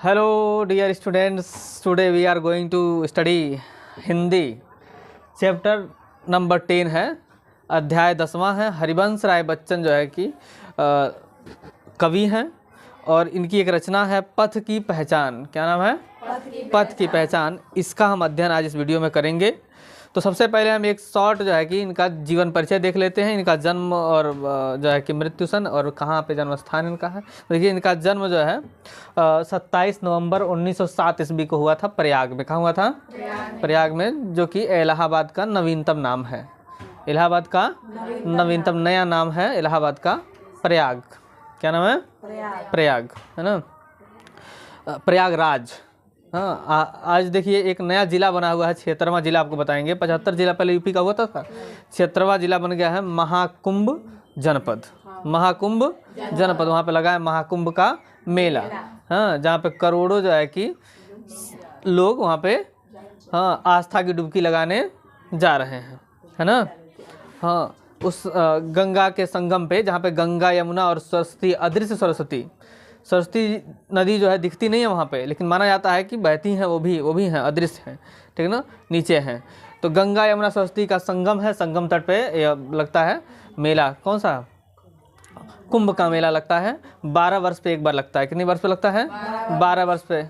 Hello dear students, today we are going to study Hindi chapter number 10 है, अध्याय 10वां है। हरिवंश राय बच्चन जो है कि कवि हैं और इनकी एक रचना है पथ की पहचान। क्या नाम है? पथ की पहचान। इसका हम अध्ययन आज इस वीडियो में करेंगे। तो सबसे पहले हम एक शॉर्ट जो है कि इनका जीवन परिचय देख लेते हैं, इनका जन्म और जो है कि मृत्यु सन और कहाँ पे जन्म स्थान इनका है। देखिए इनका जन्म जो है 27 नवंबर 1907 ईस्वी को हुआ था प्रयाग में। कहाँ हुआ था? प्रयाग में, जो कि इलाहाबाद का नवीनतम नाम है। इलाहाबाद का नवीनतम नया नाम है इलाहाबाद का प्रयाग। क्या नाम है? प्रयाग, है ना, प्रयागराज। हाँ, आज देखिए एक नया जिला बना हुआ है, 76वां जिला आपको बताएंगे। 75 जिला पहले यूपी का हुआ था, 76वां जिला बन गया है महाकुंभ जनपद। महाकुंभ जनपद, वहाँ पे लगा है महाकुंभ का मेला। हाँ, जहाँ पे करोड़ों जो है कि लोग वहाँ पे हाँ आस्था की डुबकी लगाने जा रहे हैं, है ना। हाँ, उस गंगा के संगम पे, जहाँ पे गंगा यमुना और सरस्वती, अदृश्य सरस्वती नदी जो है दिखती नहीं है वहाँ पे, लेकिन माना जाता है कि बहती हैं, वो भी हैं, अदृश्य हैं, ठीक है ना, नीचे हैं। तो गंगा यमुना सरस्वती का संगम है, संगम तट पे लगता है मेला। कौन सा? कुंभ का मेला लगता है। 12 वर्ष पे एक बार लगता है। कितने वर्ष पे लगता है? 12 वर्ष पे।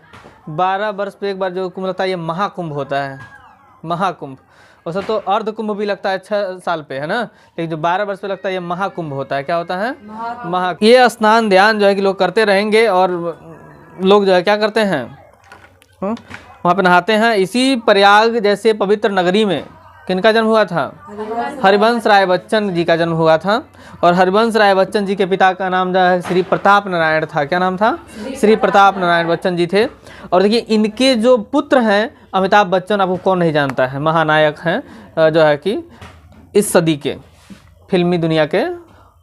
12 वर्ष पे एक बार जो कुंभ लगता है ये महाकुंभ होता है। महाकुंभ। वैसे तो अर्ध कुंभ भी लगता है 6 साल पे, है ना, लेकिन जो 12 वर्ष पे लगता है ये महाकुंभ होता है। क्या होता है? ये स्नान ध्यान जो है कि लोग करते रहेंगे और लोग जो है क्या करते हैं, वहाँ पे नहाते हैं। इसी प्रयाग जैसे पवित्र नगरी में किनका जन्म हुआ था? हरिवंश राय बच्चन जी का जन्म हुआ था। और हरिवंश राय बच्चन जी के पिता का नाम जो है श्री प्रताप नारायण था। क्या नाम था? श्री प्रताप नारायण बच्चन जी थे। और देखिए इनके जो पुत्र हैं अमिताभ बच्चन, आपको कौन नहीं जानता है, महानायक हैं जो है कि इस सदी के फिल्मी दुनिया के,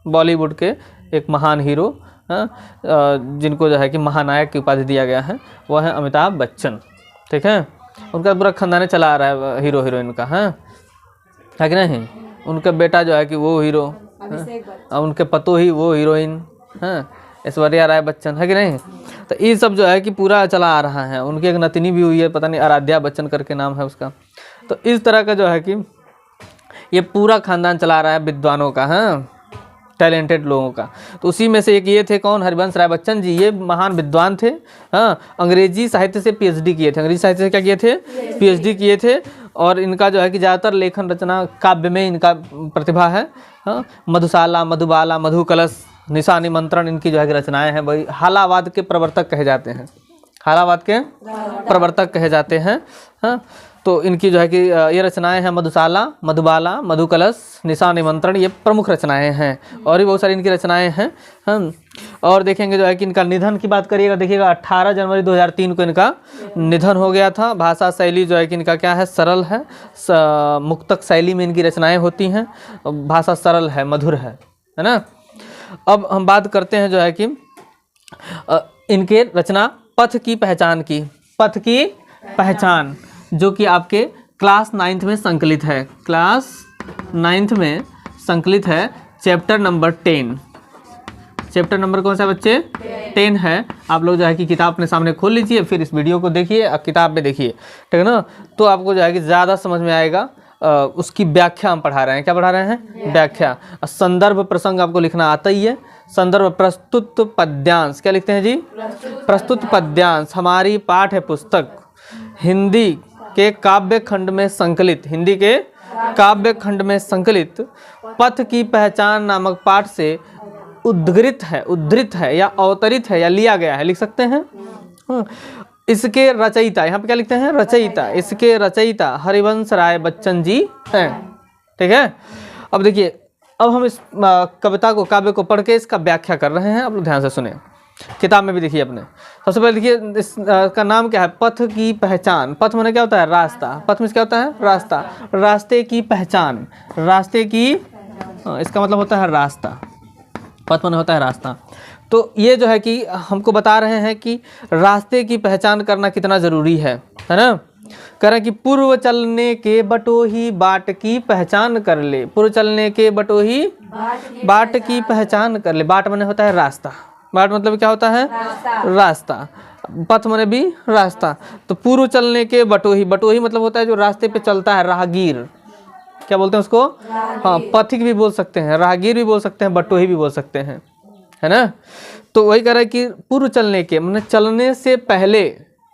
बॉलीवुड के एक महान हीरो, जिनको जो है कि महानायक की उपाधि दिया गया है, वह है अमिताभ बच्चन। ठीक है, उनका पूरा खानदान चला आ रहा है हीरो हीरोइन का, है कि नहीं। उनका बेटा जो है कि वो हीरो, उनके पतो ही वो हीरोइन, ऐश्वर्या राय बच्चन, है कि नहीं। तो ये सब जो है कि पूरा चला आ रहा है। उनकी एक नतिनी भी हुई है, पता नहीं आराध्या बच्चन करके नाम है उसका। तो इस तरह का जो है कि ये पूरा खानदान चला रहा है विद्वानों का, टैलेंटेड लोगों का। तो उसी में से एक ये थे, कौन? हरिवंश राय बच्चन जी। ये महान विद्वान थे। अंग्रेजी साहित्य से पीएचडी किए थे। अंग्रेजी साहित्य से क्या किए थे? पीएचडी किए थे। और इनका जो है कि ज़्यादातर लेखन रचना काव्य में इनका प्रतिभा है। मधुशाला, मधुबाला, मधुकलश, निशा निमंत्रण, इनकी जो है कि रचनाएं हैं। वही हालावाद के प्रवर्तक कहे जाते हैं। हालावाद के प्रवर्तक कहे जाते हैं। तो इनकी जो है कि ये रचनाएं हैं मधुशाला, मधुबाला, मधुकलश, निशा निमंत्रण, ये प्रमुख रचनाएं हैं। और भी बहुत सारी इनकी रचनाएं हैं। और देखेंगे जो है कि इनका निधन की बात करिएगा, देखिएगा 18 जनवरी 2003 को इनका निधन हो गया था। भाषा शैली जो है कि इनका क्या है? सरल है। मुक्तक शैली में इनकी रचनाएं होती हैं। भाषा सरल है, मधुर है ना। अब हम बात करते हैं जो है कि इनके रचना पथ की पहचान की। पथ की पहचान जो कि आपके क्लास 9th में संकलित है। क्लास 9th में संकलित है, चैप्टर नंबर 10। चैप्टर नंबर कौन सा बच्चे? 10 है। आप लोग जो है कि किताब अपने सामने खोल लीजिए, फिर इस वीडियो को देखिए और किताब में देखिए, ठीक है ना। तो आपको जो है कि ज़्यादा समझ में आएगा। उसकी व्याख्या हम पढ़ा रहे हैं। क्या पढ़ा रहे हैं? व्याख्या। संदर्भ प्रसंग आपको लिखना आता ही है। संदर्भ प्रस्तुत पद्यांश, क्या लिखते हैं जी? प्रस्तुत पद्यांश। हमारी पाठ्य पुस्तक हिंदी के काव्य खंड में संकलित, हिंदी के काव्य खंड में संकलित पथ की पहचान नामक पाठ से उद्धृत है या अवतरित है या लिया गया है, लिख सकते हैं। इसके रचयिता, यहाँ पे क्या लिखते हैं? रचयिता। इसके रचयिता हरिवंश राय बच्चन जी हैं। ठीक है। अब देखिए, अब हम इस कविता को, काव्य को पढ़ के इसका व्याख्या कर रहे हैं। आप लोग ध्यान से सुने, किताब में भी देखिए अपने। सबसे पहले देखिए इसका नाम क्या है? पथ की पहचान। पथ माने क्या होता है? रास्ता। पथ में क्या होता है? रास्ता। रास्ते की पहचान, रास्ते की, इसका मतलब होता है रास्ता। पथ माने होता है रास्ता। तो ये जो है कि हमको बता रहे हैं कि रास्ते की पहचान करना कितना ज़रूरी है ना। कह रहे हैं कि पूर्व चलने के बटोही बाट की पहचान कर ले। पूर्व चलने के बटोही बाट की पहचान कर ले। बाट माने होता है रास्ता। बाट मतलब क्या होता है? रास्ता। पथ माने भी रास्ता, तो पूर्व चलने के बटोही, बटोही मतलब होता है जो रास्ते पे चलता है, राहगीर, क्या बोलते हैं उसको? हाँ, पथिक भी बोल सकते हैं, राहगीर भी बोल सकते हैं, बटोही भी बोल सकते हैं, है ना। तो वही कह रहा है कि पूर्व चलने के मतलब चलने से पहले,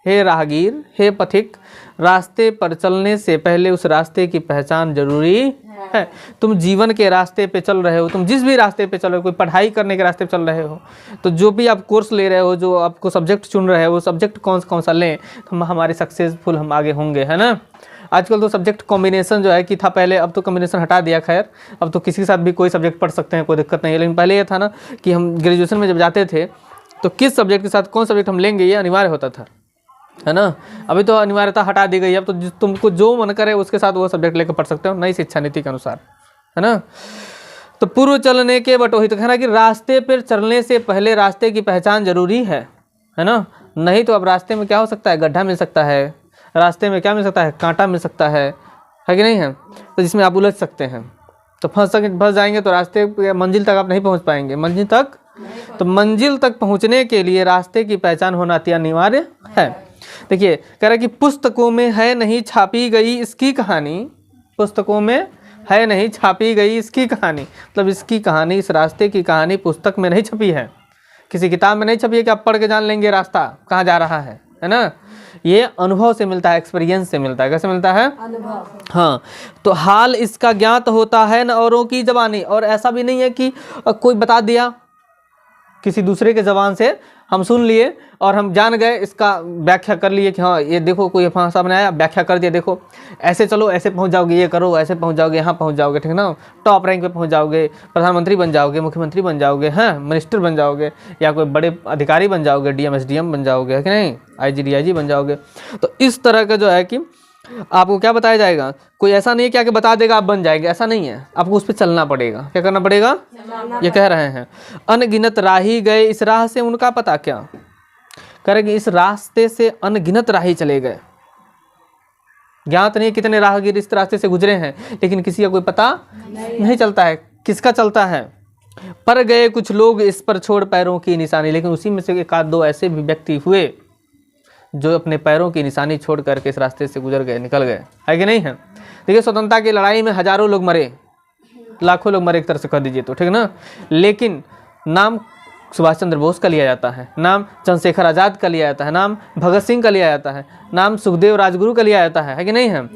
हे राहगीर, हे पथिक, रास्ते पर चलने से पहले उस रास्ते की पहचान जरूरी है। तुम जीवन के रास्ते पे चल रहे हो, तुम जिस भी रास्ते पे चल रहे हो, कोई पढ़ाई करने के रास्ते पे चल रहे हो, तो जो भी आप कोर्स ले रहे हो, जो आपको सब्जेक्ट चुन रहे हो, वो सब्जेक्ट कौन सा लें तो हमारे सक्सेसफुल हम आगे होंगे, है ना। आजकल तो सब्जेक्ट कॉम्बिनेशन जो है कि था पहले, अब तो कॉम्बिनेशन हटा दिया, खैर अब तो किसी के साथ भी कोई सब्जेक्ट पढ़ सकते हैं, कोई दिक्कत नहीं है। लेकिन पहले ये था ना कि हम ग्रेजुएशन में जब जाते थे तो किस सब्जेक्ट के साथ कौन सब्जेक्ट हम लेंगे ये अनिवार्य होता था, है ना। अभी तो अनिवार्यता हटा दी गई है, अब तो तुमको जो मन करे उसके साथ वो सब्जेक्ट लेकर पढ़ सकते हो, नई शिक्षा नीति के अनुसार, है ना। तो पूर्व चलने के बटोही, तो कहना कि रास्ते पर चलने से पहले रास्ते की पहचान जरूरी है ना। नहीं तो अब रास्ते में क्या हो सकता है, गड्ढा मिल सकता है, रास्ते में क्या मिल सकता है, कांटा मिल सकता है कि नहीं है, तो जिसमें आप उलझ सकते हैं, तो फंस जाएंगे, तो रास्ते मंजिल तक आप नहीं पहुंच पाएंगे, मंजिल तक पहुंचने के लिए रास्ते की पहचान होना अति अनिवार्य है। देखिए कह रहा है कि पुस्तकों में है नहीं छापी गई इसकी कहानी, पुस्तकों में है नहीं छापी गई इसकी कहानी, मतलब इसकी कहानी, इस रास्ते की कहानी पुस्तक में नहीं छपी है, किसी किताब में नहीं छपी है कि आप पढ़ के जान लेंगे रास्ता कहाँ जा रहा है ना। ये अनुभव से मिलता है, एक्सपीरियंस से मिलता है। कैसे मिलता है? अनुभव। हाँ, तो हाल इसका ज्ञात होता है न औरों की जबानी, और ऐसा भी नहीं है कि कोई बता दिया किसी दूसरे के जबान से, हम सुन लिए और हम जान गए, इसका व्याख्या कर लिए कि हाँ ये देखो कोई भाषा बनाया, व्याख्या कर दिया, देखो ऐसे चलो ऐसे पहुंच जाओगे, ये करो ऐसे पहुंच जाओगे, यहाँ पहुंच जाओगे, ठीक है ना, टॉप रैंक पे पहुंच जाओगे, प्रधानमंत्री बन जाओगे, मुख्यमंत्री बन जाओगे, हाँ मिनिस्टर बन जाओगे, या कोई बड़े अधिकारी बन जाओगे, डीएम एसडीएम बन जाओगे, है कि नहीं, आईजी डीआईजी बन जाओगे। तो इस तरह का जो है कि आपको क्या बताया जाएगा, कोई ऐसा नहीं है कि आके बता देगा आप बन जाएंगे, ऐसा नहीं है, आपको उस पर चलना पड़ेगा। क्या करना पड़ेगा? ये कह रहे हैं अनगिनत राही गए इस राह से उनका पता क्या, करेंगे इस रास्ते से अनगिनत राही चले गए, ज्ञात नहीं कितने राहगीर इस रास्ते से गुजरे हैं, लेकिन किसी का कोई पता नहीं चलता है, किसका चलता है। पर गए कुछ लोग इस पर छोड़ पैरों की निशानी, लेकिन उसी में से एक आध दो ऐसे भी व्यक्ति हुए जो अपने पैरों की निशानी छोड़ करके इस रास्ते से गुजर गए, निकल गए, है कि नहीं है। देखिए स्वतंत्रता की लड़ाई में हजारों लोग मरे, लाखों लोग मरे एक तरह से कह दीजिए तो, ठीक ना, लेकिन नाम सुभाष चंद्र बोस का लिया जाता है, नाम चंद्रशेखर आज़ाद का लिया जाता है, नाम भगत सिंह का लिया जाता है, नाम सुखदेव राजगुरु का लिया जाता है कि नहीं है।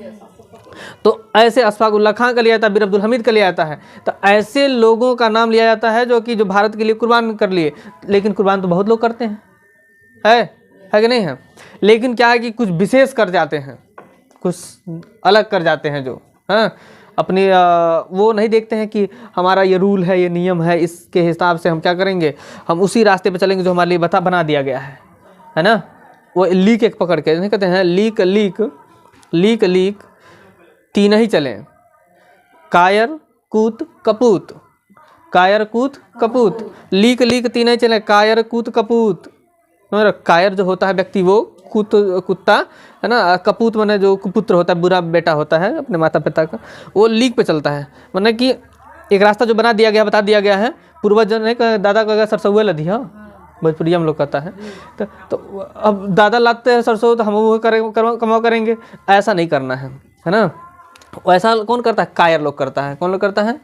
तो ऐसे अशफाक उल्लाह खां का लिया जाता है, बीर अब्दुल हमीद का लिया जाता है। तो ऐसे लोगों का नाम लिया जाता है जो भारत के लिए कुर्बान कर लिए, लेकिन कुर्बान तो बहुत लोग करते हैं, है कि नहीं है। लेकिन क्या है कि कुछ विशेष कर जाते हैं, कुछ अलग कर जाते हैं, जो हाँ अपनी वो नहीं देखते हैं कि हमारा ये रूल है, ये नियम है, इसके हिसाब से हम क्या करेंगे, हम उसी रास्ते पे चलेंगे जो हमारे लिए बना दिया गया है ना। वो लीक एक पकड़ के नहीं कहते हैं, लीक लीक लीक लीक तीन ही चलें, कायर कूत कपूत, कायर कूत कपूत, लीक लीक तीन ही चलें, कायर कूत कपूत। कायर जो होता है व्यक्ति वो कुत्ता है ना, कपूत माने जो कुपुत्र होता है, बुरा बेटा होता है अपने माता पिता का, वो लीक पे चलता है, माने कि एक रास्ता जो बना दिया गया, बता दिया गया है, पूर्वज ने दादा का सरसों लदिया, भोजपुरी हम लोग कहता है, तो अब दादा लाते हैं सरसों तो हम वो कमाओ करेंगे, ऐसा नहीं करना है ना। ऐसा कौन करता है? कायर लोग करता है। कौन लोग करता है?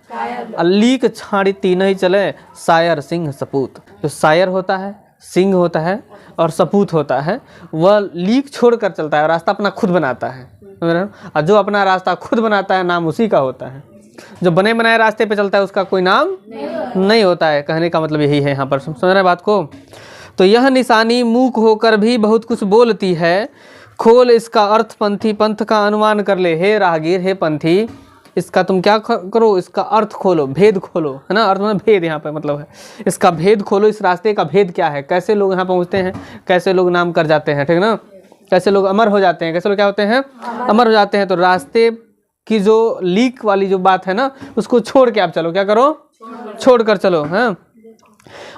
लीक छाड़ी तीन ही चले, सायर सिंह सपूत। जो सायर होता है, सिंह होता है और सपूत होता है, वह लीक छोड़ कर चलता है, रास्ता अपना खुद बनाता है, और जो अपना रास्ता खुद बनाता है नाम उसी का होता है। जो बने बनाए रास्ते पे चलता है उसका कोई नाम नहीं होता है। कहने का मतलब यही है यहाँ पर, समझ रहे बात को। तो यह निशानी मूक होकर भी बहुत कुछ बोलती है, खोल इसका अर्थ पंथी पंथ का अनुमान कर ले। हे राहगीर, हे पंथी, इसका तुम क्या करो, इसका अर्थ खोलो, भेद खोलो, है ना। अर्थ में भेद यहाँ पे मतलब है, इसका भेद खोलो, इस रास्ते का भेद क्या है, कैसे लोग यहाँ पहुँचते हैं, कैसे लोग नाम कर जाते हैं, ठीक ना, कैसे लोग अमर हो जाते हैं, कैसे लोग क्या होते हैं, अमर हो जाते हैं। तो रास्ते की जो लीक वाली जो बात है ना, उसको छोड़ के आप चलो, क्या करो, छोड़ कर चलो, हाँ।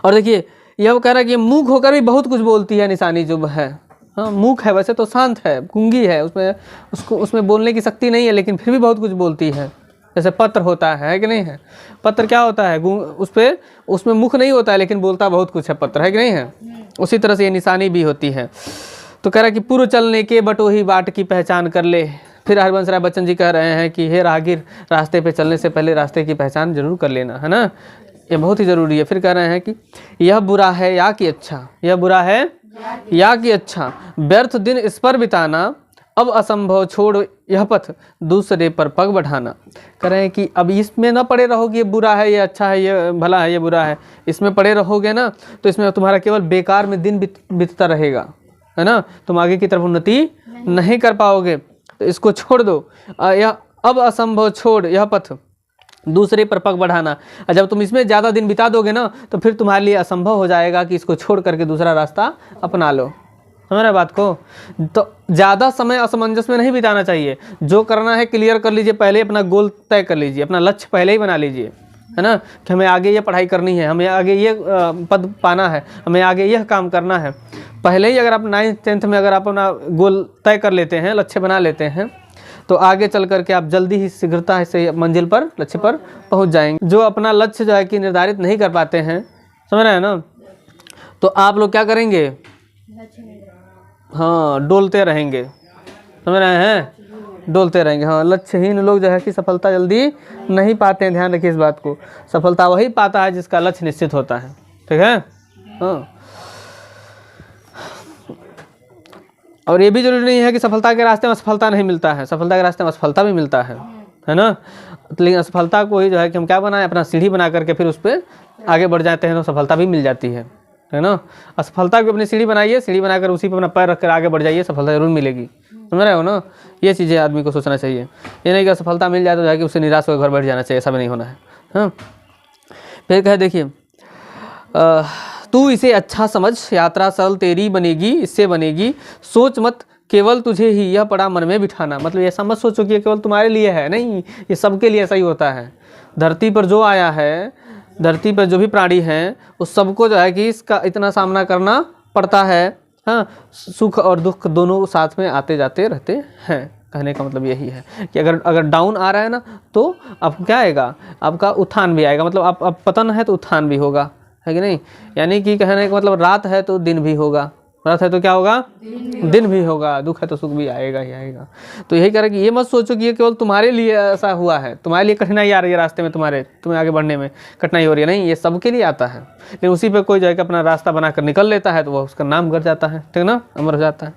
और देखिए यह वो कह रहा है कि मूक होकर भी बहुत कुछ बोलती है निशानी जो है। हाँ, मूक है वैसे तो, शांत है, गूंगी है, उसमें बोलने की शक्ति नहीं है, लेकिन फिर भी बहुत कुछ बोलती है। जैसे पत्र होता है कि नहीं है। पत्र क्या होता है, उसमें मुख नहीं होता है लेकिन बोलता बहुत कुछ है, पत्र है कि नहीं है। उसी तरह से ये निशानी भी होती है। तो कह रहा है कि पूर्व चलने के बटोही बाट की पहचान कर ले। फिर हरिवंश राय बच्चन जी कह रहे हैं कि हे राहगीर, रास्ते पे चलने से पहले रास्ते की पहचान जरूर कर लेना, है ना, ये बहुत ही ज़रूरी है। फिर कह रहे हैं कि यह बुरा है या कि अच्छा, यह बुरा है या कि अच्छा, व्यर्थ दिन इस पर बिताना, अब असंभव छोड़ यह पथ, दूसरे पर पग बढ़ाना। कह रहे हैं कि अब इसमें ना पड़े रहोगे ये बुरा है, ये अच्छा है, ये भला है, ये बुरा है, इसमें पड़े रहोगे ना तो इसमें तुम्हारा केवल बेकार में दिन बीतता रहेगा, है ना, तुम आगे की तरफ उन्नति नहीं कर पाओगे। तो इसको छोड़ दो, यह अब असंभव छोड़ यह पथ, दूसरे पर पग बढ़ाना। और जब तुम इसमें ज़्यादा दिन बिता दोगे ना तो फिर तुम्हारे लिए असंभव हो जाएगा कि इसको छोड़ करके दूसरा रास्ता अपना लो। समझ रहे बात को। तो ज़्यादा समय असमंजस में नहीं बिताना चाहिए, जो करना है क्लियर कर लीजिए, पहले अपना गोल तय कर लीजिए, अपना लक्ष्य पहले ही बना लीजिए, है ना, कि हमें आगे ये पढ़ाई करनी है, हमें आगे ये पद पाना है, हमें आगे यह काम करना है। पहले ही अगर आप 9th 10th में अगर आप अपना गोल तय कर लेते हैं, लक्ष्य बना लेते हैं, तो आगे चल करके आप जल्दी ही शीघ्रता से मंजिल पर, लक्ष्य पर पहुंच जाएंगे। जो अपना लक्ष्य जो है कि निर्धारित नहीं कर पाते हैं, समझ रहे हैं ना, तो आप लोग क्या करेंगे, हाँ, डोलते रहेंगे, समझ रहे हैं, डोलते रहेंगे। हाँ, लक्ष्यहीन लोग जो है कि सफलता जल्दी नहीं पाते हैं, ध्यान रखिए इस बात को। सफलता वही पाता है जिसका लक्ष्य निश्चित होता है, ठीक है। हाँ, और ये भी जरूरी नहीं है कि सफलता के रास्ते में असफलता नहीं मिलता है, सफलता के रास्ते में असफलता भी मिलता है ना। लेकिन असफलता को ही जो है कि हम क्या बनाएं, अपना सीढ़ी बना करके फिर उस पर आगे बढ़ जाते हैं तो सफलता भी मिल जाती है ना। असफलता को अपनी सीढ़ी बनाइए, सीढ़ी बनाकर उसी पर अपना पैर रख कर आगे बढ़ जाइए, सफलता जरूर मिलेगी, समझ रहे हो ना। ये चीज़ें आदमी को सोचना चाहिए, ये नहीं कि असफलता मिल जाए तो जो है कि उससे निराश होकर घर बैठ जाना चाहिए, ऐसा भी नहीं होना है। हाँ, फिर कहे देखिए, तू इसे अच्छा समझ, यात्रा सरल तेरी बनेगी, इससे बनेगी, सोच मत केवल तुझे ही यह पड़ा मन में बिठाना। मतलब ऐसा मत सोचो कि ये केवल तुम्हारे लिए है, नहीं, ये सबके लिए ऐसा ही होता है। धरती पर जो आया है, धरती पर जो भी प्राणी हैं, उस सबको जो है कि इसका इतना सामना करना पड़ता है। हाँ, सुख और दुख दोनों साथ में आते जाते रहते हैं। कहने का मतलब यही है कि अगर डाउन आ रहा है ना तो आपको क्या आएगा, आपका उत्थान भी आएगा। मतलब आप पतन है तो उत्थान भी होगा, है कि नहीं। यानी कि कहने का मतलब रात है तो दिन भी होगा, रात है तो क्या होगा, दिन भी होगा, दुख है तो सुख भी आएगा ही आएगा। तो यही कह रहा है कि ये मत सोचो कि ये केवल तुम्हारे लिए ऐसा हुआ है, तुम्हारे लिए कठिनाई आ रही है रास्ते में, तुम्हें आगे बढ़ने में कठिनाई हो रही है, नहीं, ये सबके लिए आता है। लेकिन उसी पे कोई जाकर अपना रास्ता बनाकर निकल लेता है तो वह उसका नाम कर जाता है, ठीक ना, अमर हो जाता है।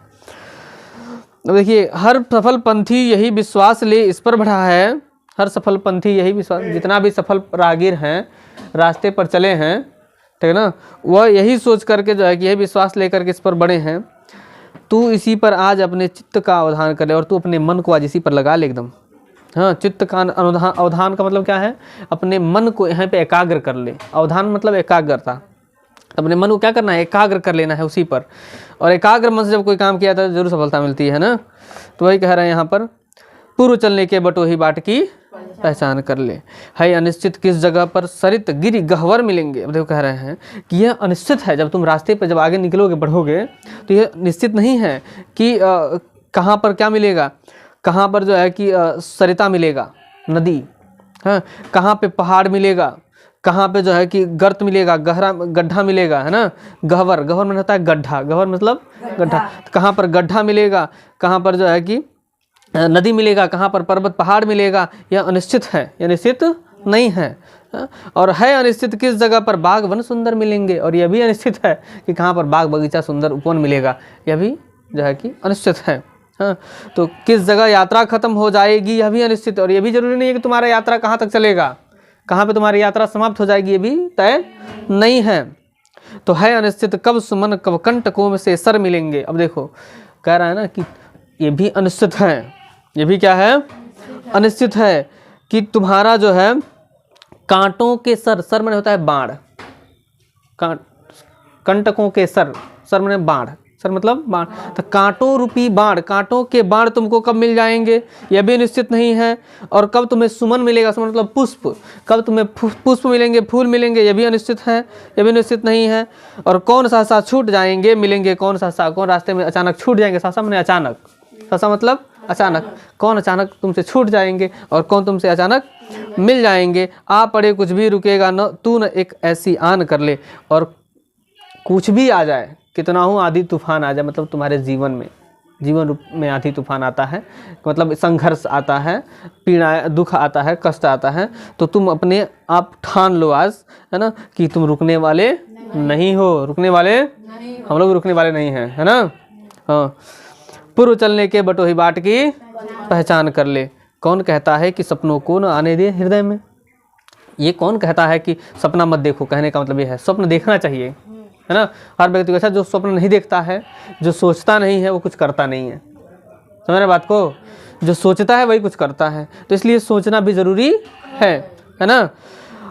तो देखिए, हर सफल पंथी यही विश्वास ले इस पर बढ़ा है, हर सफल पंथी यही विश्वास, जितना भी सफल राहगीर हैं, रास्ते पर चले हैं, ठीक है ना, वह यही सोच करके जो है कि यही विश्वास लेकर के इस पर बढ़े हैं। तू इसी पर आज अपने चित्त का अवधान कर ले, और तू अपने मन को आज इसी पर लगा ले एकदम। हाँ, चित्त का अवधान का मतलब क्या है, अपने मन को यहाँ पे एकाग्र कर ले। अवधान मतलब एकाग्रता, अपने मन को क्या करना है, एकाग्र कर लेना है उसी पर। और एकाग्र मन से जब कोई काम किया था तो जरूर सफलता मिलती है ना। तो वही कह रहे हैं यहाँ पर, पूर्व चलने के बटोही बाट की पहचान कर ले, है अनिश्चित किस जगह पर सरित गिरी गहवर मिलेंगे। अब देखो कह रहे हैं कि यह अनिश्चित है, जब तुम रास्ते पर जब आगे निकलोगे बढ़ोगे तो यह निश्चित नहीं है कि कहाँ पर क्या मिलेगा, कहाँ पर जो है कि सरिता मिलेगा, नदी, हाँ, कहाँ पे पहाड़ मिलेगा, कहाँ पे जो है कि गर्त मिलेगा, गहरा गड्ढा मिलेगा, है ना। गहवर, गहवर में होता है गड्ढा, गहवर मतलब गड्ढा, तो कहाँ पर गड्ढा मिलेगा, कहाँ पर जो है कि नदी मिलेगा, कहाँ पर पर्वत पहाड़ मिलेगा, यह अनिश्चित है, यह निश्चित नहीं है। और है अनिश्चित किस जगह पर बाग वन सुंदर मिलेंगे, और यह भी अनिश्चित है कि कहाँ पर बाग बगीचा सुंदर उपवन मिलेगा, यह भी जो है कि अनिश्चित है। हाँ, तो किस जगह यात्रा खत्म हो जाएगी, यह भी अनिश्चित, और यह भी जरूरी नहीं है कि तुम्हारा यात्रा कहाँ तक चलेगा, कहाँ पे तुम्हारी यात्रा समाप्त हो जाएगी, ये भी तय नहीं है। तो है अनिश्चित कब सुमन कब कंटकों में से सर मिलेंगे। अब देखो कह रहा है ना कि ये भी अनिश्चित है, ये भी क्या है, अनिश्चित है कि तुम्हारा जो है कांटों के सर, सर में होता है बाण, कंटकों के सर, सर में बाण, सर मतलब बाण, तो कांटों रूपी बाण, कांटों के बाण तुमको कब मिल जाएंगे, यह भी निश्चित नहीं है। और कब तुम्हें सुमन मिलेगा, सुमन मतलब पुष्प, कब तुम्हें पुष्प मिलेंगे, फूल मिलेंगे, यह भी अनिश्चित है, यह भी निश्चित नहीं है। और कौन सा छूट जाएंगे मिलेंगे, कौन सा कौन रास्ते में अचानक छूट जाएंगे, सासा मैंने अचानक, सासा मतलब अचानक, कौन अचानक तुमसे छूट जाएंगे और कौन तुमसे अचानक मिल जाएंगे। आ पड़े कुछ भी रुकेगा न, तू न एक ऐसी आन कर ले। और कुछ भी आ जाए, कितना हो आधी तूफान आ जाए, मतलब तुम्हारे जीवन रूप में आधी तूफान आता है, मतलब संघर्ष आता है, पीड़ा दुख आता है, कष्ट आता है, तो तुम अपने आप ठान लो आज, है ना, कि तुम रुकने वाले नहीं हो, रुकने वाले नहीं, हम लोग रुकने वाले नहीं हैं, है ना। हाँ, पूर्व चलने के बटोही बाट की पहचान कर ले। कौन कहता है कि सपनों को न आने दे हृदय में? ये कौन कहता है कि सपना मत देखो? कहने का मतलब ये है स्वप्न देखना चाहिए, है ना। हर व्यक्ति को अच्छा, जो स्वप्न नहीं देखता है, जो सोचता नहीं है, वो कुछ करता नहीं है। समझ रहे बात को? जो सोचता है वही कुछ करता है, तो इसलिए सोचना भी जरूरी है ना।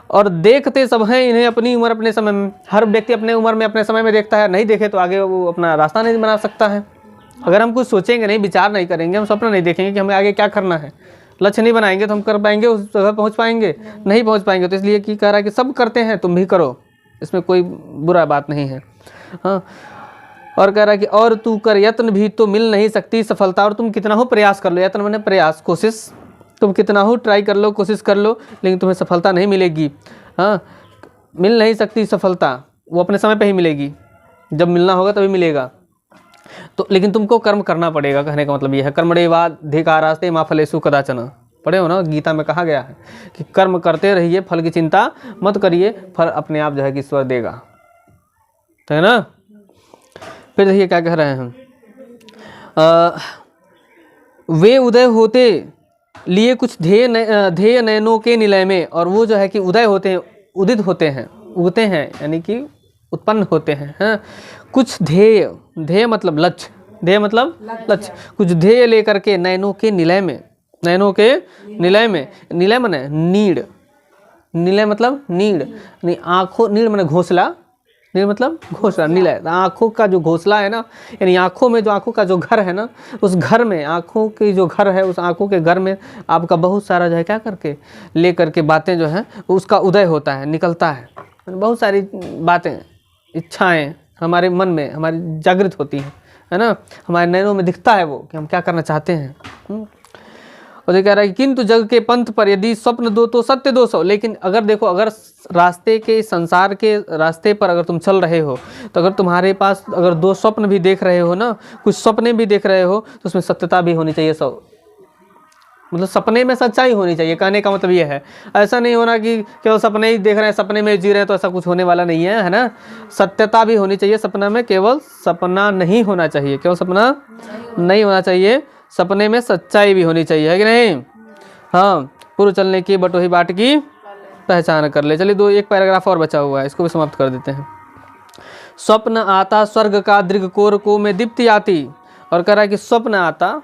और देखते सब हैं इन्हें अपनी उम्र अपने समय में। हर व्यक्ति अपने उम्र में अपने समय में देखता है, नहीं देखे तो आगे वो अपना रास्ता नहीं बना सकता है। अगर हम कुछ सोचेंगे नहीं, विचार नहीं करेंगे, हम सपना नहीं देखेंगे कि हमें आगे क्या करना है, लक्ष्य नहीं बनाएंगे, तो हम कर पाएंगे, उस जगह पहुंच पाएंगे? नहीं पहुंच पाएंगे। तो इसलिए कि कह रहा है कि सब करते हैं, तुम भी करो, इसमें कोई बुरा बात नहीं है। हाँ, और कह रहा है कि और तू कर यत्न भी तो मिल नहीं सकती सफलता। और तुम कितना हो प्रयास कर लो, यत्न मैंने प्रयास, कोशिश, तुम कितना हो ट्राई कर लो, कोशिश कर लो, लेकिन तुम्हें सफलता नहीं मिलेगी। हाँ, मिल नहीं सकती सफलता, वो अपने समय पे ही मिलेगी, जब मिलना होगा तभी मिलेगा। तो लेकिन तुमको कर्म करना पड़ेगा, कहने का मतलब ये है। कर्मणेवाधिकारास्ते मा फलेषु कदाचन, पढ़े हो ना, गीता में कहा गया है कि कर्म करते रहिए, फल की चिंता मत करिए, फल अपने आप जो है कि ईश्वर देगा, तो है ना। फिर देखिए क्या कह रहे हैं, वे उदय होते लिए कुछ ध्येय नयनों के निलय में। और वो जो है कि उदय होते हैं, उदित होते हैं, उगते हैं, यानी कि उत्पन्न होते हैं, हाँ? कुछ ध्येय मतलब लक्ष्य, ध्येय मतलब लक्ष्य, कुछ ध्येय लेकर के नयनों के निलय में, नयनों के निलय में, निलय माने नीड़, निलय मतलब नीड़, नहीं आँखों, नीड़ माने घोंसला, नीड़ मतलब घोंसला, निलय आँखों का जो घोंसला है ना, यानी आँखों में जो, आँखों का जो घर है ना, उस घर में, आँखों की जो घर है, उस आँखों के घर में आपका बहुत सारा जो है क्या करके ले करके बातें जो है उसका उदय होता है, निकलता है। बहुत सारी बातें, इच्छाएं हमारे मन में हमारी जागृत होती हैं, है ना, हमारे नयनों में दिखता है वो कि हम क्या करना चाहते हैं। और ये कह रहा है कि किंतु जग के पंथ पर यदि स्वप्न दो तो सत्य दो सौ। लेकिन अगर देखो, अगर रास्ते के, संसार के रास्ते पर अगर तुम चल रहे हो, तो अगर तुम्हारे पास अगर दो स्वप्न भी देख रहे हो ना, कुछ सपने भी देख रहे हो, तो उसमें सत्यता भी होनी चाहिए। 100 मतलब सपने में सच्चाई होनी चाहिए, कहने का मतलब ये है। ऐसा नहीं होना कि केवल सपने ही देख रहे हैं, सपने में जी रहे हैं, तो ऐसा कुछ होने वाला नहीं है, है ना। सत्यता भी होनी चाहिए सपना में, केवल सपना नहीं होना चाहिए, केवल सपना नहीं होना चाहिए, सपने में सच्चाई भी होनी चाहिए, है कि नहीं। हाँ, पूर्व चलने की बटोही बाट की पहचान कर ले। चलिए एक पैराग्राफ और बचा हुआ है, इसको भी समाप्त कर देते हैं। स्वप्न आता स्वर्ग का दृग कोर को में दीप्ति आती। और कह रहा है कि स्वप्न आता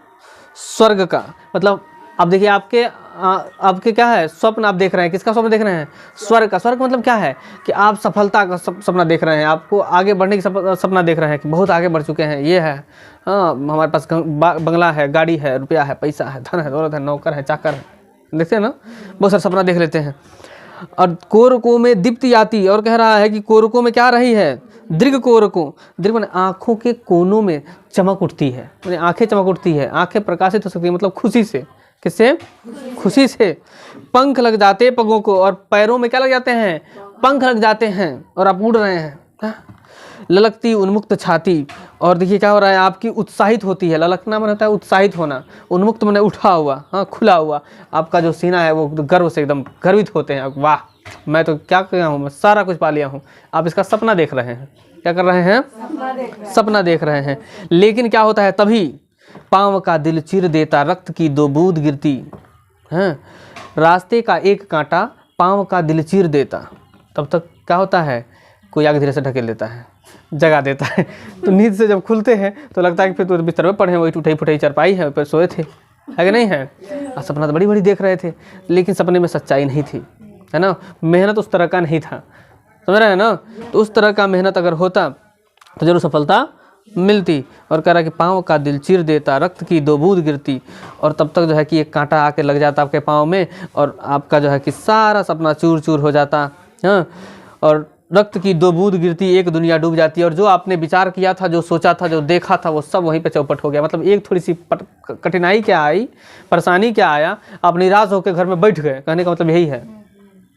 स्वर्ग का, मतलब अब देखिए आपके क्या है, स्वप्न आप देख रहे हैं, किसका स्वप्न देख रहे हैं? स्वर्ग का। स्वर्ग मतलब क्या है कि आप सफलता का सपना देख रहे हैं, आपको आगे बढ़ने की सपना देख रहे हैं कि बहुत आगे बढ़ चुके हैं, ये है, हाँ हमारे पास बंगला है, गाड़ी है, रुपया है, पैसा है, धन है, दौलत है, नौकर है, चाकर है, देखते हैं ना, बहुत सारा सपना देख लेते हैं। और कोरकों में दीप्ति आती। और कह रहा है कि कोरकों में क्या रही है? दृग कोरकों, दृग माने आँखों के कोनों में चमक उठती है, माने आँखें चमक उठती है, आँखें प्रकाशित हो सकती है, मतलब खुशी से। किससे? खुशी से। पंख लग जाते पगों को, और पैरों में क्या लग जाते हैं? पंख लग जाते हैं, और आप उड़ रहे हैं। ललकती उन्मुक्त छाती। और देखिए क्या हो रहा है, आपकी उत्साहित होती है। ललकना मन होता है उत्साहित होना, उन्मुक्त माने उठा हुआ, हाँ खुला हुआ। आपका जो सीना है वो गर्व से एकदम गर्वित होते हैं, वाह मैं तो क्या किया हूँ, मैं सारा कुछ पा लिया हूँ। आप इसका सपना देख रहे हैं, क्या कर रहे हैं? सपना देख रहे हैं। लेकिन क्या होता है तभी? पाँव का दिल चीर देता रक्त की 2 बूंद गिरती। हैं, रास्ते का एक कांटा पाँव का दिल चीर देता, तब तक क्या होता है? कोई आगे धीरे से ढकेल देता है, जगा देता है। तो नींद से जब खुलते हैं तो लगता है कि फिर तो बिस्तर में पड़े हैं, वही टूटी फुटाई चारपाई है, पर सोए थे, है कि नहीं है। और सपना तो बड़ी बड़ी देख रहे थे, लेकिन सपने में सच्चाई नहीं थी, है ना। मेहनत उस तरह का नहीं था, समझ रहे हैं ना। तो उस तरह का मेहनत अगर होता तो जरूर सफलता मिलती। और कह रहा कि पाँव का दिल चीर देता रक्त की 2 बूंद गिरती। और तब तक जो है कि एक कांटा आके लग जाता आपके पाँव में, और आपका जो है कि सारा सपना चूर चूर हो जाता। हाँ, और रक्त की 2 बूंद गिरती एक दुनिया डूब जाती है। और जो आपने विचार किया था, जो सोचा था, जो देखा था, वो सब वहीं पे चौपट हो गया। मतलब एक थोड़ी सी कठिनाई क्या आई, परेशानी क्या आया, आप निराश होकर घर में बैठ गए, कहने का मतलब यही है।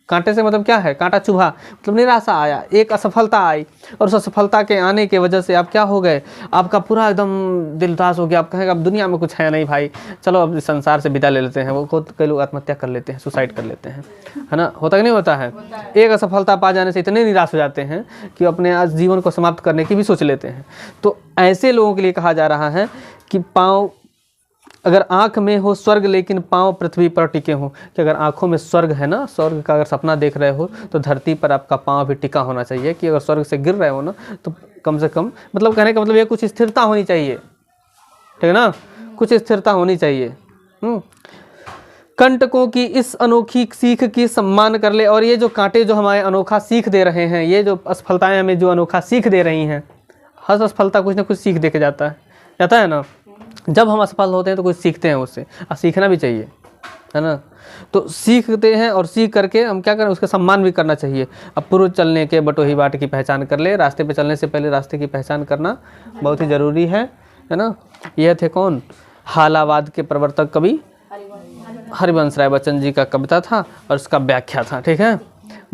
कांटे से मतलब क्या है, कांटा चुभा मतलब निराशा आया, एक असफलता आई, और उस असफलता के आने के वजह से आप क्या हो गए, आपका पूरा एकदम दिल उदास हो गया। आप कहेंगे अब दुनिया में कुछ है नहीं भाई, चलो अब इस संसार से विदा ले लेते हैं। वो खुद कई लोग आत्महत्या कर लेते हैं, सुसाइड कर लेते हैं, है ना, होता कि नहीं होता है। एक असफलता पा जाने से इतने निराश हो जाते हैं कि अपने आज जीवन को समाप्त करने की भी सोच लेते हैं। तो ऐसे लोगों के लिए कहा जा रहा है कि पाँव, अगर आँख में हो स्वर्ग लेकिन पाँव पृथ्वी पर टिके हों, कि अगर आँखों में स्वर्ग है ना, स्वर्ग का अगर सपना देख रहे हो तो धरती पर आपका पाँव भी टिका होना चाहिए। कि अगर स्वर्ग से गिर रहे हो ना तो कम से कम, मतलब कहने का मतलब ये कुछ स्थिरता होनी चाहिए, ठीक है ना, कुछ स्थिरता होनी चाहिए। कंटकों की इस अनोखी सीख की सम्मान कर ले। और ये जो कांटे जो हमारे अनोखा सीख दे रहे हैं, ये जो असफलताएं हमें जो अनोखा सीख दे रही हैं, हर असफलता कुछ ना कुछ सीख दे के जाता है ना। जब हम असफल होते हैं तो कुछ सीखते हैं उससे, और सीखना भी चाहिए, है ना। तो सीखते हैं और सीख करके हम क्या करें, उसका सम्मान भी करना चाहिए। अब पूर्व चलने के बटोही बाट की पहचान कर ले। रास्ते पे चलने से पहले रास्ते की पहचान करना बहुत ही ज़रूरी है ना। यह थे कौन, हालावाद के प्रवर्तक कवि हरिवंश राय बच्चन जी का कविता था और उसका व्याख्या था, ठीक है।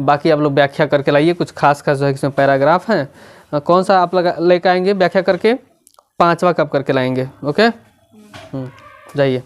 बाकी आप लोग व्याख्या करके लाइए, कुछ खास जो है इसमें पैराग्राफ हैं। कौन सा आप लेकर आएंगे व्याख्या करके, 5वां कब करके लाएंगे, ओके। जाइए।